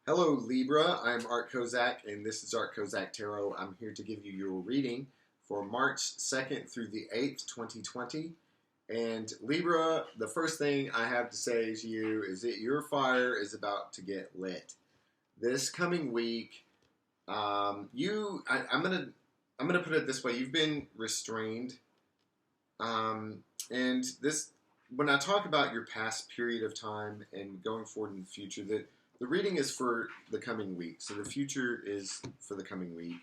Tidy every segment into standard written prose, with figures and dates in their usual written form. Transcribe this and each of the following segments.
Hello, Libra. I'm Art Kozak, and this is Art Kozak Tarot. I'm here to give you your reading for March 2nd through the 8th, 2020. And Libra, the first thing I have to say to you is that your fire is about to get lit. This coming week, I'm gonna put it this way: you've been restrained, and this when I talk about your past period of time and going forward in the future, that the reading is for the coming week, so the future is for the coming week.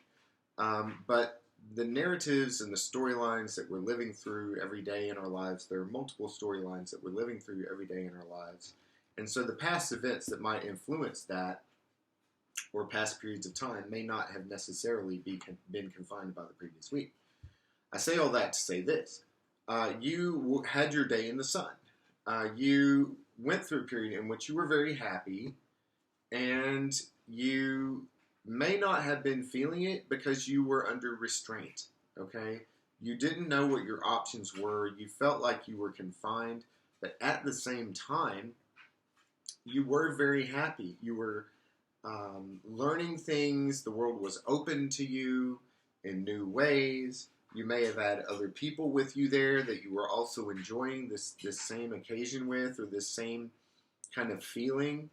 But the narratives and the storylines that we're living through every day in our lives, there are multiple storylines that we're living through every day in our lives. And so the past events that might influence that or past periods of time may not have necessarily been confined by the previous week. I say all that to say this. You had your day in the sun. You went through a period in which you were very happy, and you may not have been feeling it because you were under restraint, okay? You didn't know what your options were. You felt like you were confined, but at the same time, you were very happy. You were learning things. The world was open to you in new ways. You may have had other people with you there that you were also enjoying this same occasion with, or this same kind of feeling.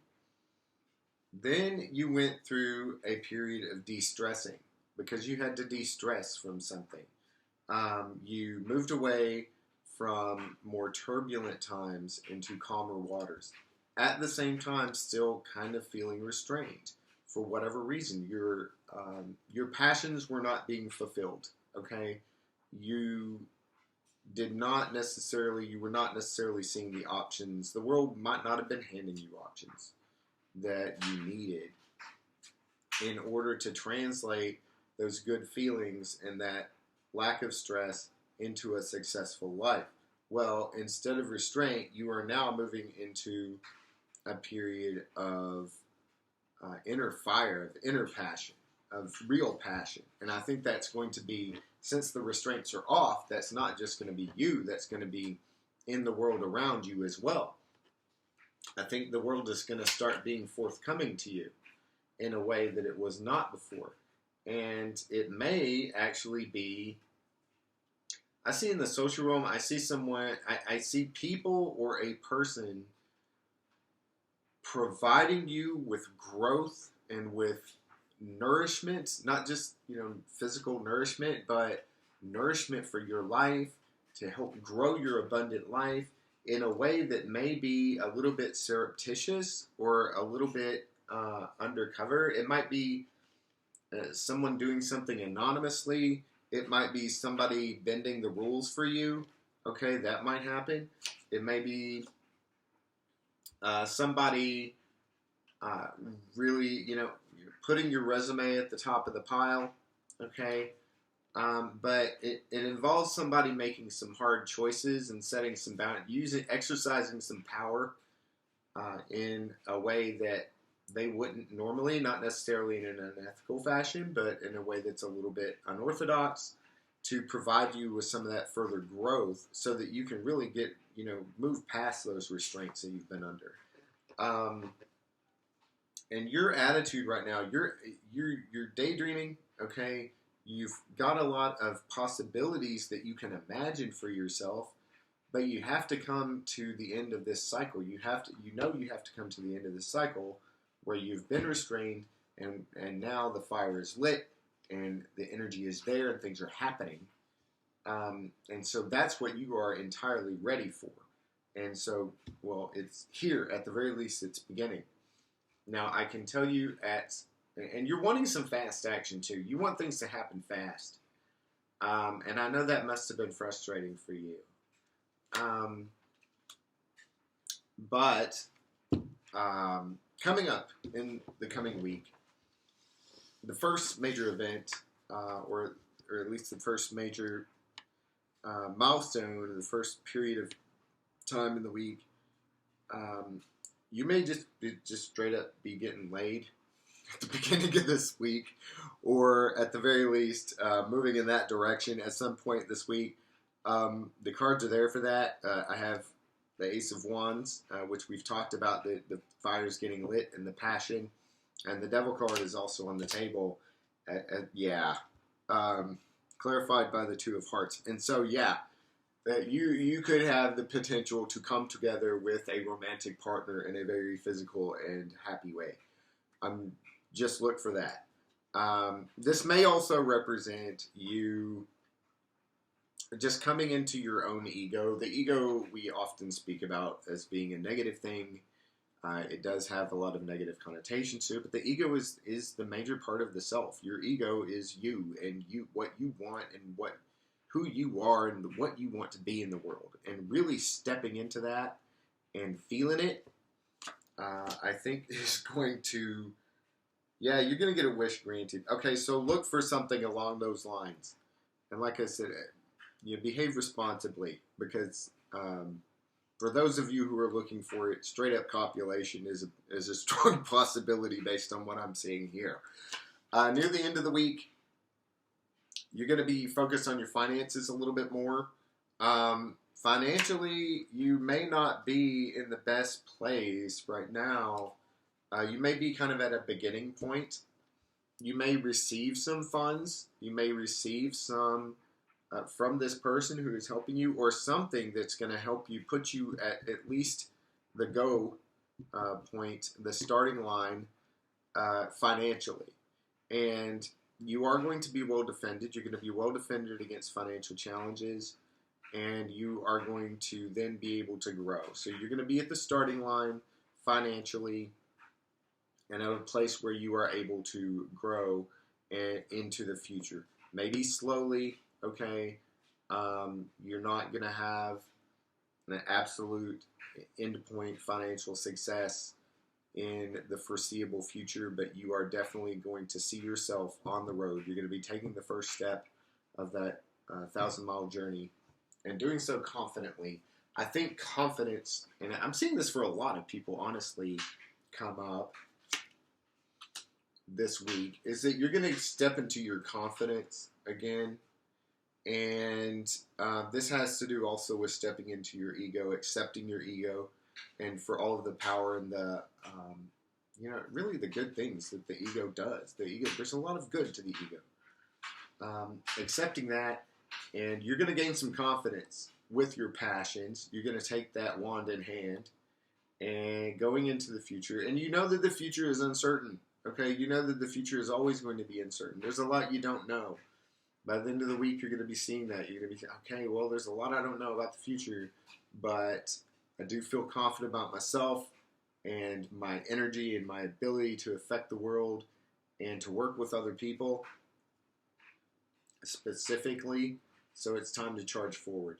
Then you went through a period of de-stressing because you had to de-stress from something. You moved away from more turbulent times into calmer waters. At the same time, still kind of feeling restrained for whatever reason. Your passions were not being fulfilled. Okay, you you were not necessarily seeing the options. The world might not have been handing you options that you needed in order to translate those good feelings and that lack of stress into a successful life. Well, instead of restraint, you are now moving into a period of inner fire, of inner passion, of real passion. And I think that's going to be, since the restraints are off, that's not just going to be you, that's going to be in the world around you as well. I think the world is going to start being forthcoming to you in a way that it was not before. And it may actually be, I see in the social realm, I see someone, I see people or a person providing you with growth and with nourishment, not just, physical nourishment, but nourishment for your life to help grow your abundant life in a way that may be a little bit surreptitious or a little bit undercover. It might be someone doing something anonymously. It might be somebody bending the rules for you. Okay, that might happen. It may be somebody really, putting your resume at the top of the pile. Okay, but it involves somebody making some hard choices and setting some boundaries, exercising some power in a way that they wouldn't normally, not necessarily in an unethical fashion, but in a way that's a little bit unorthodox, to provide you with some of that further growth so that you can really get, move past those restraints that you've been under. And your attitude right now, you're daydreaming, okay? You've got a lot of possibilities that you can imagine for yourself, but you have to come to the end of this cycle. You have to come to the end of this cycle where you've been restrained and now the fire is lit and the energy is there and things are happening. And so that's what you are entirely ready for. And so, well, it's here, at the very least, it's beginning. Now, I can tell you and you're wanting some fast action too. You want things to happen fast. And I know that must have been frustrating for you. But coming up in the coming week, the first major event, or at least the first major milestone, the first period of time in the week, you may just straight up be getting laid at the beginning of this week, or at the very least, moving in that direction at some point this week. The cards are there for that. I have the Ace of Wands, which we've talked about, the fires getting lit and the passion And the Devil card is also on the table. Yeah. Clarified by the Two of Hearts. And so, yeah, that you could have the potential to come together with a romantic partner in a very physical and happy way. Just look for that. This may also represent you just coming into your own ego. The ego we often speak about as being a negative thing. It does have a lot of negative connotations to it, but the ego is the major part of the self. Your ego is you and what you want and who you are and what you want to be in the world. And really stepping into that and feeling it, I think is going to, yeah, you're going to get a wish granted. Okay, so look for something along those lines. And like I said, you behave responsibly because for those of you who are looking for it, straight up copulation is a strong possibility based on what I'm seeing here. Near the end of the week, you're going to be focused on your finances a little bit more. Financially, you may not be in the best place right now. You may be kind of at a beginning point. You may receive some funds. You may receive some from this person who is helping you, or something that's going to help you put you at least the go point, the starting line financially. And you are going to be well defended. You're going to be well defended against financial challenges, and you are going to then be able to grow. So you're going to be at the starting line financially and at a place where you are able to grow into the future. Maybe slowly, okay? You're not going to have an absolute endpoint financial success in the foreseeable future, but you are definitely going to see yourself on the road. You're going to be taking the first step of that 1,000-mile journey and doing so confidently. I think confidence, and I'm seeing this for a lot of people, honestly, come up this week, is that you're going to step into your confidence again. And this has to do also with stepping into your ego, accepting your ego, and for all of the power and the, really the good things that the ego does. The ego, there's a lot of good to the ego. Accepting that, and you're going to gain some confidence with your passions. You're going to take that wand in hand and going into the future. And you know that the future is uncertain. Okay, you know that the future is always going to be uncertain. There's a lot you don't know. By the end of the week, you're going to be seeing that. You're going to be saying, okay, well, there's a lot I don't know about the future, but I do feel confident about myself and my energy and my ability to affect the world and to work with other people specifically. So it's time to charge forward.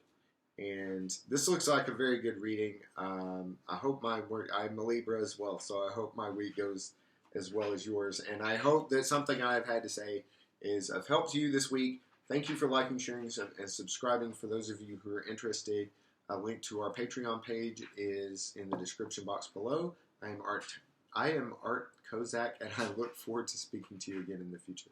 And this looks like a very good reading. I hope my work, I'm a Libra as well, so I hope my week goes as well as yours. And I hope that something I've had to say is I've helped you this week. Thank you for liking, sharing, and subscribing. For those of you who are interested, a link to our Patreon page is in the description box below. I am Art Kozak, and I look forward to speaking to you again in the future.